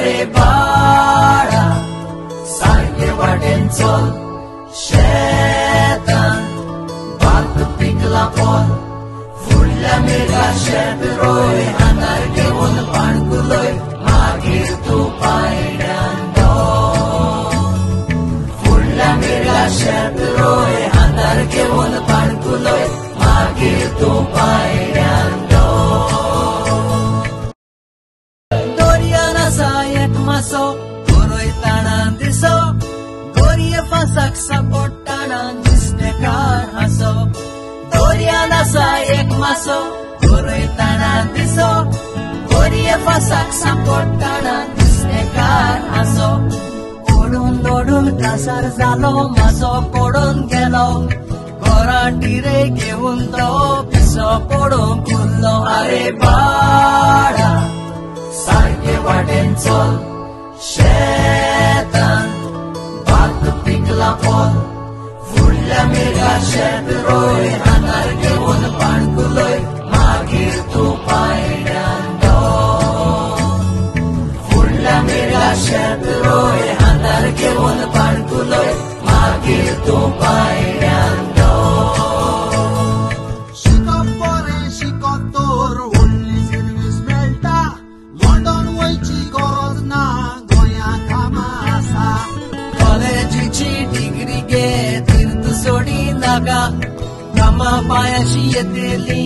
अरे बाळा सारखे वाटेन चल शेतान भात पिकला पोल फुडल्या मेघा शेत रोय हातार घेवन पाणकुलय मागीर तूं पायड्यान फुडल्या मेघा शेत रोय हातार घेवन पाणकुलय मागीर तूं पायड्यान एक मासो गरोयताना दिसो गोरये फासाक सापडटाना नुस्तेकार हांसो दोरयान आसा एक मासो गरोयताना दिसो गोरये फासाक सापडटाना नुस्तेकार हांसो ओडून दोडून कासार जालो मासो पडून गेलो घरांटिरे घेवन तो पिसो पडून उरलो अरे बाळा सारखे वाटेन चल शेतान भात पिकला पोल फुडल्या मेघा शेत रोय हातार घेवन पाणकुलय मागीर तूं पायड्यान फुडल्या मेघा शेत रोय हातार घेवन पाणकुलय मागीर तूं पायड्यान डिग्री घे तीर्थ सोडी नाका कामा पायाशी येतेली